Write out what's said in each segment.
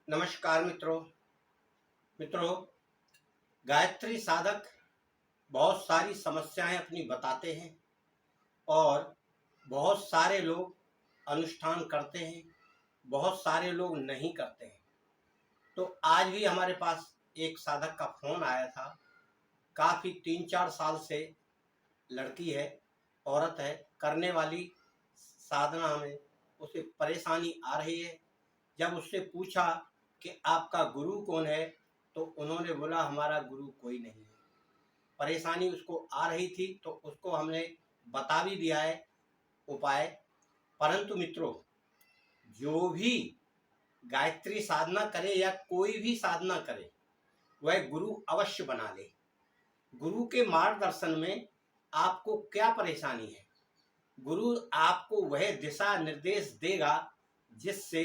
नमस्कार मित्रों गायत्री साधक बहुत सारी समस्याएं अपनी बताते हैं और बहुत सारे लोग अनुष्ठान करते हैं, बहुत सारे लोग नहीं करते हैं। तो आज भी हमारे पास एक साधक का फोन आया था। काफ़ी 3-4 साल से लड़की है, औरत है, करने वाली साधना में उसे परेशानी आ रही है। जब उससे पूछा कि आपका गुरु कौन है, तो उन्होंने बोला हमारा गुरु कोई नहीं है। परेशानी उसको आ रही थी तो उसको हमने बता भी दिया है उपाय। परंतु मित्रों, जो भी गायत्री साधना करे या कोई भी साधना करे वह गुरु अवश्य बना ले। गुरु के मार्गदर्शन में आपको क्या परेशानी है, गुरु आपको वह दिशा निर्देश देगा जिससे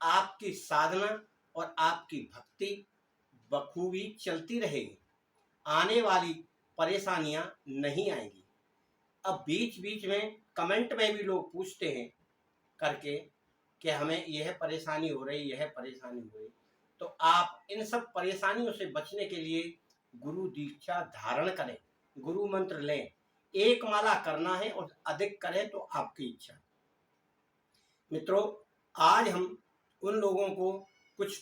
आपकी साधना और आपकी भक्ति बखूबी चलती रहेगी। आने वाली परेशानियां नहीं आएंगी। अब बीच बीच में कमेंट में भी लोग पूछते हैं करके कि हमें यह परेशानी हो रही, यह परेशानी हो रही। तो आप इन सब परेशानियों से बचने के लिए गुरु दीक्षा धारण करें, गुरु मंत्र लें। एक माला करना है और अधिक करें तो आपकी इच्छा। मित्रों, आज हम उन लोगों को कुछ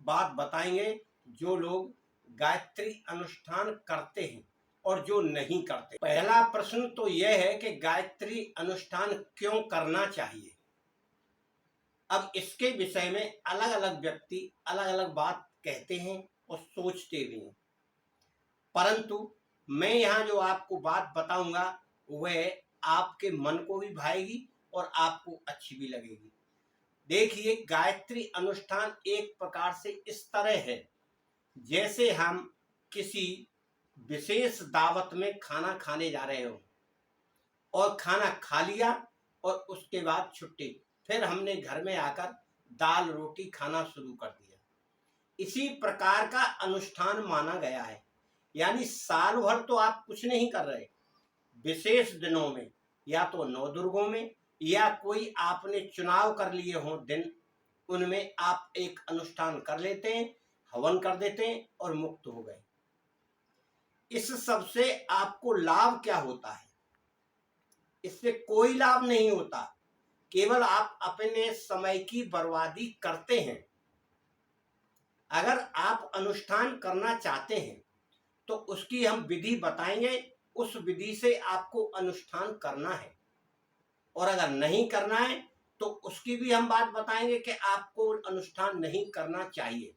बात बताएंगे जो लोग गायत्री अनुष्ठान करते हैं और जो नहीं करते। पहला प्रश्न तो यह है कि गायत्री अनुष्ठान क्यों करना चाहिए। अब इसके विषय में अलग अलग व्यक्ति अलग अलग बात कहते हैं और सोचते भी हैं, परंतु मैं यहाँ जो आपको बात बताऊंगा वह आपके मन को भी भाएगी और आपको अच्छी भी लगेगी। देखिए, गायत्री अनुष्ठान एक प्रकार से इस तरह है जैसे हम किसी विशेष दावत में खाना खाने जा रहे हो और खाना खा लिया और उसके बाद छुट्टी, फिर हमने घर में आकर दाल रोटी खाना शुरू कर दिया। इसी प्रकार का अनुष्ठान माना गया है। यानी साल भर तो आप कुछ नहीं कर रहे, विशेष दिनों में या तो नवदुर्गों में या कोई आपने चुनाव कर लिए हो दिन, उनमें आप एक अनुष्ठान कर लेते हैं, हवन कर देते हैं और मुक्त हो गए। इस सब से आपको लाभ क्या होता है? इससे कोई लाभ नहीं होता, केवल आप अपने समय की बर्बादी करते हैं। अगर आप अनुष्ठान करना चाहते हैं तो उसकी हम विधि बताएंगे, उस विधि से आपको अनुष्ठान करना है। और अगर नहीं करना है तो उसकी भी हम बात बताएंगे कि आपको अनुष्ठान नहीं करना चाहिए।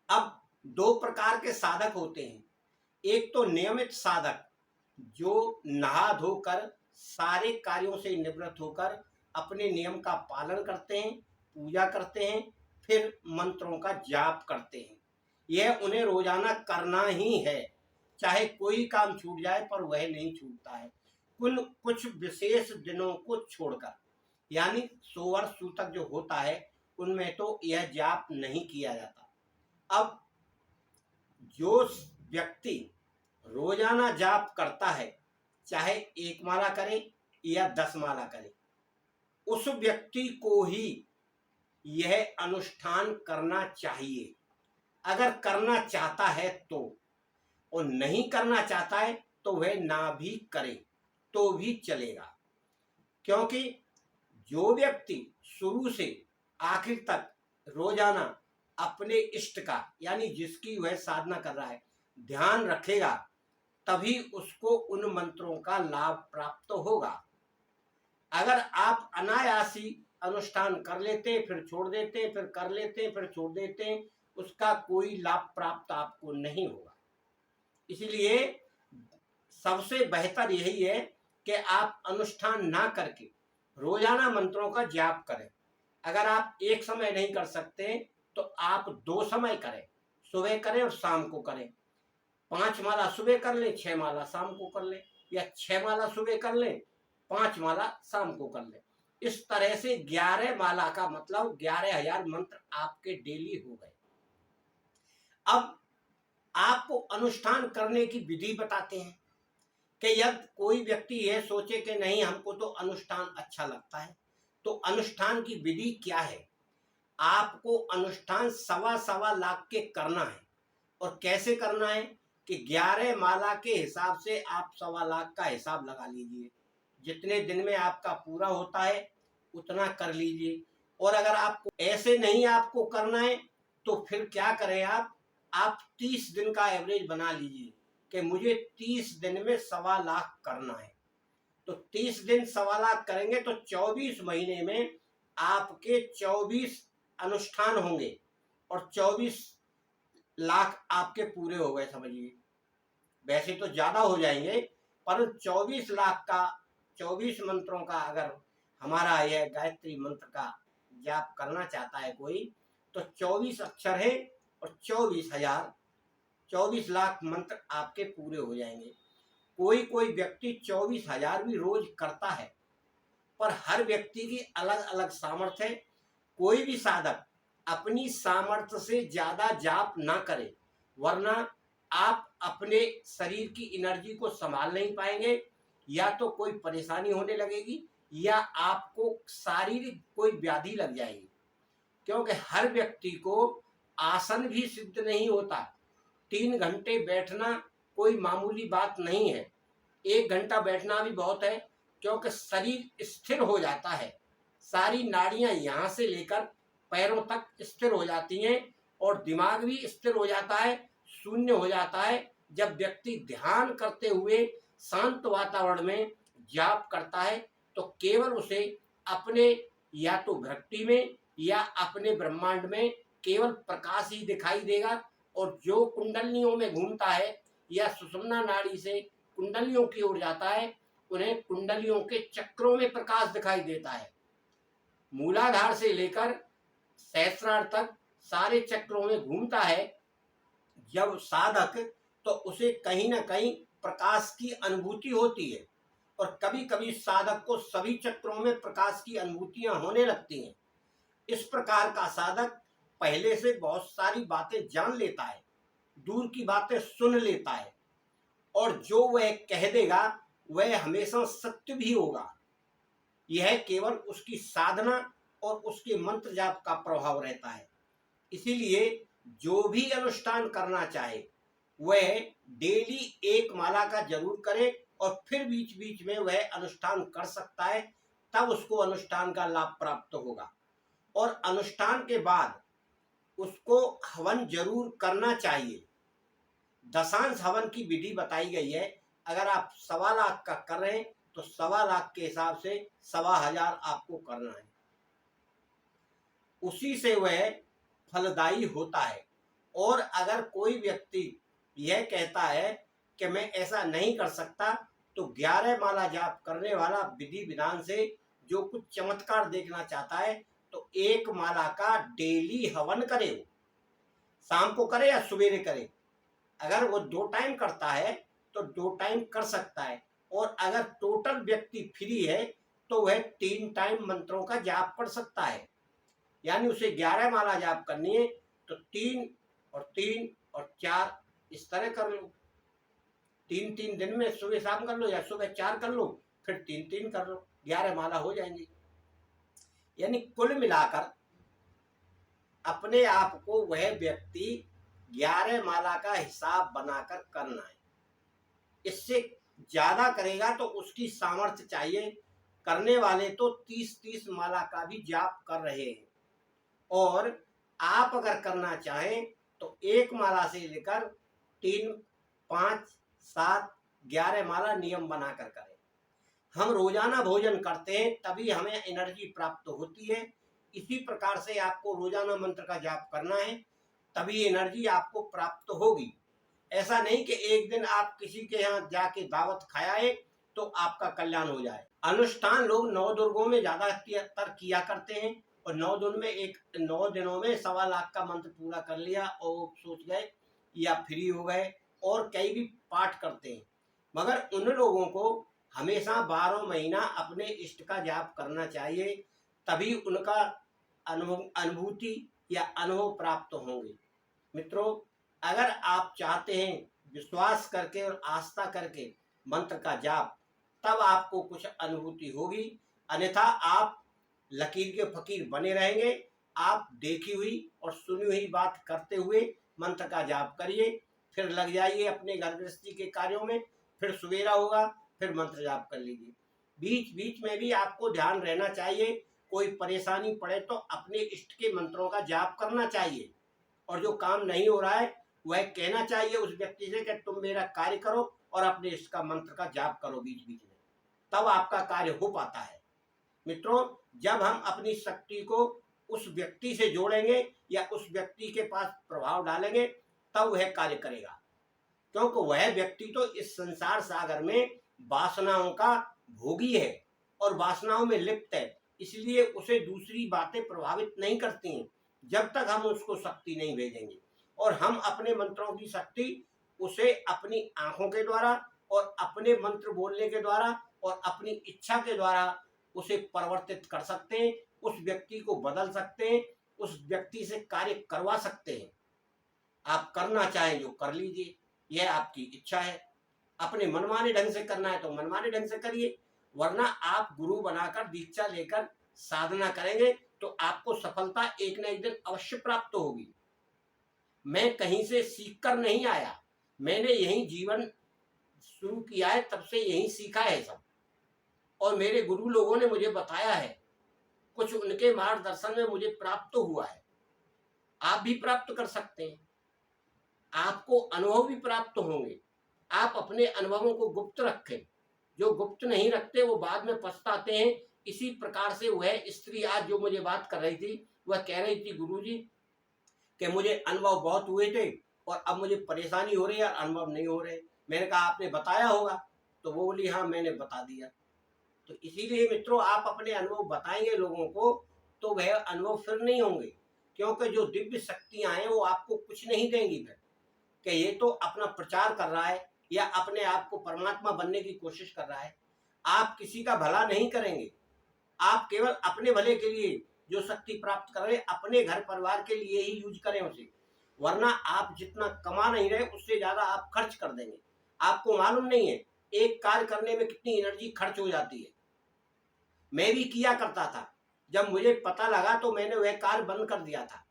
अब दो प्रकार के साधक होते हैं। एक तो नियमित साधक जो नहा धोकर सारे कार्यों से निवृत्त होकर अपने नियम का पालन करते हैं, पूजा करते हैं, फिर मंत्रों का जाप करते हैं। यह उन्हें रोजाना करना ही है, चाहे कोई काम छूट जाए पर वह नहीं छूटता है, कुछ विशेष दिनों को छोड़कर। यानी सोमवार सूतक जो होता है उनमें तो यह जाप नहीं किया जाता। अब जो व्यक्ति रोजाना जाप करता है, चाहे 1 माला करे या 10 माला करे, उस व्यक्ति को ही यह अनुष्ठान करना चाहिए। अगर करना चाहता है तो, और नहीं करना चाहता है तो वह ना भी करे तो भी चलेगा। क्योंकि जो व्यक्ति शुरू से आखिर तक रोजाना अपने इष्ट का, यानी जिसकी वह साधना कर रहा है, ध्यान रखेगा, तभी उसको उन मंत्रों का लाभ प्राप्त होगा। अगर आप अनायासी अनुष्ठान कर लेते हैं फिर छोड़ देते हैं, फिर कर लेते हैं फिर छोड़ देते हैं, उसका कोई लाभ प्राप्त आपको नहीं होगा। इसलिए सबसे बेहतर यही है कि आप अनुष्ठान ना करके रोजाना मंत्रों का जाप करें। अगर आप एक समय नहीं कर सकते तो आप 2 समय करें, सुबह करें और शाम को करें। 5 माला सुबह कर लें, 6 माला शाम को कर लें, या 6 माला सुबह कर लें, 5 माला शाम को कर लें। इस तरह से 11 माला का मतलब 11,000 मंत्र आपके डेली हो गए। अब आपको अनुष्ठान करने की विधि बताते हैं कि यदि कोई व्यक्ति यह सोचे कि नहीं हमको तो अनुष्ठान अच्छा लगता है, तो अनुष्ठान की विधि क्या है। आपको अनुष्ठान 1.25 लाख के करना है। और कैसे करना है कि 11 माला के हिसाब से आप 1.25 लाख का हिसाब लगा लीजिए। जितने दिन में आपका पूरा होता है उतना कर लीजिए। और अगर आपको ऐसे नहीं आपको करना है तो फिर क्या करें, आप 30 दिन का एवरेज बना लीजिए कि मुझे 30 दिन में 1.25 लाख करना है। तो 30 दिन 1.25 लाख करेंगे तो 24 महीने में आपके 24 अनुष्ठान होंगे और 24 लाख आपके पूरे हो गए समझिए। वैसे तो ज्यादा हो जाएंगे पर 24 लाख का 24 मंत्रों का अगर हमारा यह गायत्री मंत्र का जाप करना चाहता है कोई तो 24 अक्षर है और 24,000 24 लाख मंत्र आपके पूरे हो जाएंगे। कोई कोई व्यक्ति 24,000 भी रोज करता है पर हर व्यक्ति की अलग अलग सामर्थ्य है। कोई भी साधक अपनी सामर्थ्य से ज्यादा जाप ना करे वरना आप अपने शरीर की एनर्जी को संभाल नहीं पाएंगे, या तो कोई परेशानी होने लगेगी या आपको शारीरिक कोई व्याधि लग जाएगी। क्योंकि हर व्यक्ति को आसन भी सिद्ध नहीं होता। 3 घंटे बैठना कोई मामूली बात नहीं है, 1 घंटा बैठना भी बहुत है क्योंकि शरीर स्थिर हो जाता है। सारी नाड़ियां यहाँ से लेकर पैरों तक स्थिर हो जाती हैं और दिमाग भी स्थिर हो जाता है, शून्य हो जाता है। जब व्यक्ति ध्यान करते हुए शांत वातावरण में जाप करता है तो केवल उसे अपने या तो भक्ति में या अपने ब्रह्मांड में केवल प्रकाश ही दिखाई देगा। और जो कुंडलियों में घूमता है या सुषुम्ना नाड़ी से कुंडलियों की ओर जाता है उन्हें कुंडलियों के चक्रों में प्रकाश दिखाई देता है। मूलाधार से लेकर सहस्रार तक सारे चक्रों में घूमता है जब साधक तो उसे कहीं ना कहीं प्रकाश की अनुभूति होती है। और कभी कभी साधक को सभी चक्रों में प्रकाश की अनुभूतियां होने लगती हैं। इस प्रकार का साधक पहले से बहुत सारी बातें जान लेता है, दूर की बातें सुन लेता है और जो वह कह देगा वह हमेशा सत्य भी होगा। यह केवल उसकी साधना और उसके मंत्र जाप का प्रभाव रहता है। इसीलिए जो भी अनुष्ठान करना चाहे वह डेली 1 माला का जरूर करे और फिर बीच बीच में वह अनुष्ठान कर सकता है, तब उसको अनुष्ठान का लाभ प्राप्त होगा। और अनुष्ठान के बाद उसको हवन जरूर करना चाहिए। दशांश हवन की विधि बताई गई है। अगर आप 1.25 लाख का कर रहे हैं तो 1.25 लाख के हिसाब से 1,000 आपको करना है, उसी से वह फलदायी होता है। और अगर कोई व्यक्ति यह कहता है कि मैं ऐसा नहीं कर सकता तो 11 माला जाप करने वाला विधि विधान से जो कुछ चमत्कार देखना चाहता है तो 1 माला का डेली हवन करे, शाम को करे या सवेरे करे। अगर वो 2 टाइम करता है तो 2 टाइम कर सकता है। और अगर टोटल व्यक्ति फ्री है तो वह 3 टाइम मंत्रों का जाप कर सकता है। यानी उसे 11 माला जाप करनी है तो 3 और 3 और 4 इस तरह कर लो। 3 दिन में सुबह शाम कर लो या सुबह 4 कर लो, फिर 3 कर लो, 11 माला हो जाएंगी। यानी कुल मिलाकर अपने आप को वह व्यक्ति 11 माला का हिसाब बनाकर करना है। इससे ज्यादा करेगा तो उसकी सामर्थ्य चाहिए। करने वाले तो 30-30 माला का भी जाप कर रहे हैं। और आप अगर करना चाहें तो 1 माला से लेकर 3, 5, 7, 11 माला नियम बनाकर करें। हम रोजाना भोजन करते हैं तभी हमें एनर्जी प्राप्त होती है। इसी प्रकार से आपको रोजाना मंत्र का जाप करना है तभी एनर्जी आपको प्राप्त होगी। ऐसा नहीं कि एक दिन आप किसी के यहाँ जाके दावत खाए तो आपका कल्याण हो जाए। अनुष्ठान लोग 9 दुर्गों में ज्यादातर किया करते हैं और 9 दिनों में 1.25 लाख का मंत्र पूरा कर लिया और सोच गए या फ्री हो गए। और कई भी पाठ करते हैं, मगर उन लोगों को हमेशा 12 महीना अपने इष्ट का जाप करना चाहिए, तभी उनका अनुभूति या अनुभव प्राप्त होंगे। मित्रों, अगर आप चाहते हैं विश्वास करके और आस्था करके मंत्र का जाप, तब आपको कुछ अनुभूति होगी, अन्यथा आप लकीर के फकीर बने रहेंगे। आप देखी हुई और सुनी हुई बात करते हुए मंत्र का जाप करिए, फिर लग जाइए अपने घर गृहस्थी के कार्यों में, फिर सवेरा होगा फिर मंत्र जाप कर लीजिए। बीच बीच में भी आपको ध्यान रहना चाहिए, कोई परेशानी पड़े तो अपने इष्ट के मंत्रों का जाप करना चाहिए, और जो काम नहीं हो रहा है वह कहना चाहिए उस व्यक्ति से कि तुम मेरा कार्य करो और अपने इष्ट का मंत्र का जाप करो बीच बीच में, तब आपका कार्य हो पाता है। मित्रों, जब हम अपनी शक्ति को उस व्यक्ति से जोड़ेंगे या उस व्यक्ति के पास प्रभाव डालेंगे तब वह कार्य करेगा, क्योंकि वह व्यक्ति तो इस संसार सागर में वासनाओं का भोगी है और वासनाओं में लिप्त है, इसलिए उसे दूसरी बातें प्रभावित नहीं करती हैं जब तक हम उसको शक्ति नहीं भेजेंगे। और हम अपने मंत्रों की शक्ति उसे अपनी आंखों के द्वारा और अपने मंत्र बोलने के द्वारा और अपनी इच्छा के द्वारा उसे परिवर्तित कर सकते हैं, उस व्यक्ति को बदल सकते हैं, उस व्यक्ति से कार्य करवा सकते हैं। आप करना चाहें जो कर लीजिए, यह आपकी इच्छा है। अपने मनमाने ढंग से करना है तो मनमाने ढंग से करिए, वरना आप गुरु बनाकर दीक्षा लेकर साधना करेंगे तो आपको सफलता एक न एक दिन अवश्य प्राप्त होगी। मैं कहीं से सीख कर नहीं आया, मैंने यही जीवन शुरू किया है, तब से यही सीखा है सब, और मेरे गुरु लोगों ने मुझे बताया है, कुछ उनके मार्गदर्शन में मुझे प्राप्त हुआ है। आप भी प्राप्त कर सकते हैं, आपको अनुभव भी प्राप्त होंगे। आप अपने अनुभवों को गुप्त रखें, जो गुप्त नहीं रखते वो बाद में पछताते हैं। इसी प्रकार से वह स्त्री आज जो मुझे बात कर रही थी, वह कह रही थी गुरुजी कि मुझे अनुभव बहुत हुए थे और अब मुझे परेशानी हो रही है और अनुभव नहीं हो रहे। मैंने कहा आपने बताया होगा, तो वो बोली हाँ मैंने बता दिया। तो इसीलिए मित्रों, आप अपने अनुभव बताएंगे लोगों को तो वह अनुभव फिर नहीं होंगे, क्योंकि जो दिव्य शक्तियां हैं वो आपको कुछ नहीं देंगी फिर कि ये तो अपना प्रचार कर रहा है या अपने आप को परमात्मा बनने की कोशिश कर रहा है। आप किसी का भला नहीं करेंगे, आप केवल अपने भले के लिए जो शक्ति प्राप्त कर रहे हैं अपने घर परिवार के लिए ही यूज करें उसे, वरना आप जितना कमा नहीं रहे उससे ज्यादा आप खर्च कर देंगे। आपको मालूम नहीं है एक कार्य करने में कितनी एनर्जी खर्च हो जाती है। मैं भी किया करता था, जब मुझे पता लगा तो मैंने वह कार्य बंद कर दिया था।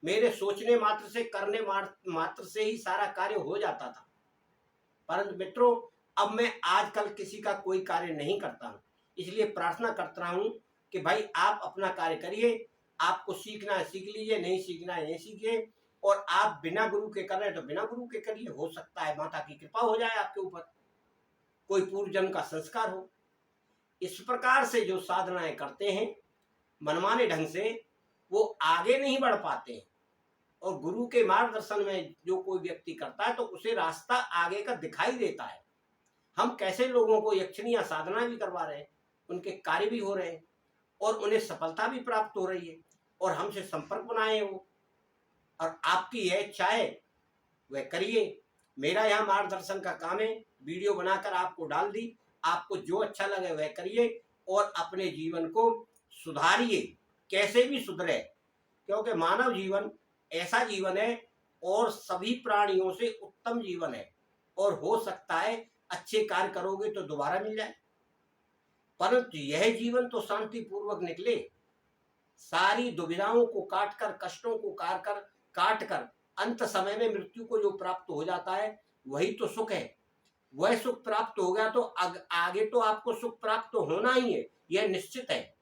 मेरे सोचने मात्र से, करने मात्र से ही सारा कार्य हो जाता था। परंतु मित्रों, अब मैं आजकल किसी का कोई कार्य नहीं करता हूं, इसलिए प्रार्थना करता हूं कि भाई आप अपना कार्य करिए, आपको सीखना है सीख लीजिए, नहीं सीखना है नहीं सीखिए, और आप बिना गुरु के कर रहे हैं तो बिना गुरु के करिए। हो सकता है माता की कृपा हो जाए आपके ऊपर, कोई पूर्व जन्म का संस्कार हो। इस प्रकार से जो साधनाएं करते हैं मनमाने ढंग से, वो आगे नहीं बढ़ पाते हैं, और गुरु के मार्गदर्शन में जो कोई व्यक्ति करता है तो उसे रास्ता आगे का दिखाई देता है। हम कैसे लोगों को यक्षिणीय साधना भी करवा रहे हैं, उनके कार्य भी हो रहे हैं और उन्हें सफलता भी प्राप्त हो रही है, और हमसे संपर्क बनाए हैं वो। और आपकी यह इच्छा है वह करिए। मेरा यहाँ मार्गदर्शन का काम है, वीडियो बनाकर आपको डाल दी, आपको जो अच्छा लगे वह करिए और अपने जीवन को सुधारिए, कैसे भी सुधरे, क्योंकि मानव जीवन ऐसा जीवन है और सभी प्राणियों से उत्तम जीवन है, और हो सकता है अच्छे कार्य करोगे तो दोबारा मिल जाए, परंतु यह जीवन तो शांति पूर्वक निकले। सारी दुविधाओं को काट कर, कष्टों को काट कर अंत समय में मृत्यु को जो प्राप्त हो जाता है वही तो सुख है। वह सुख प्राप्त हो गया तो आगे तो आपको सुख प्राप्त तो होना ही है, यह निश्चित है,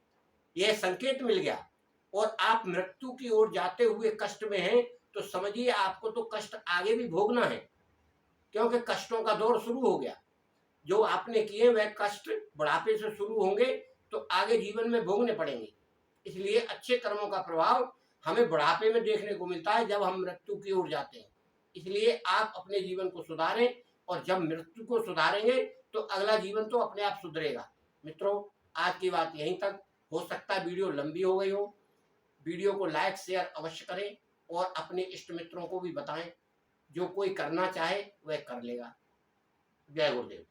यह संकेत मिल गया। और आप मृत्यु की ओर जाते हुए कष्ट में हैं तो समझिए आपको तो कष्ट आगे भी भोगना है, क्योंकि कष्टों का दौर शुरू हो गया। जो आपने किए वह कष्ट बुढ़ापे से शुरू होंगे तो आगे जीवन में भोगने पड़ेंगे। इसलिए अच्छे कर्मों का प्रभाव हमें बुढ़ापे में देखने को मिलता है जब हम मृत्यु की ओर जाते हैं। इसलिए आप अपने जीवन को सुधारें, और जब मृत्यु को सुधारेंगे तो अगला जीवन तो अपने आप सुधरेगा। मित्रों, आज की बात यहीं तक। हो सकता है वीडियो लंबी हो गई हो, वीडियो को लाइक शेयर अवश्य करें और अपने इष्ट मित्रों को भी बताएं। जो कोई करना चाहे वह कर लेगा। जय गुरुदेव।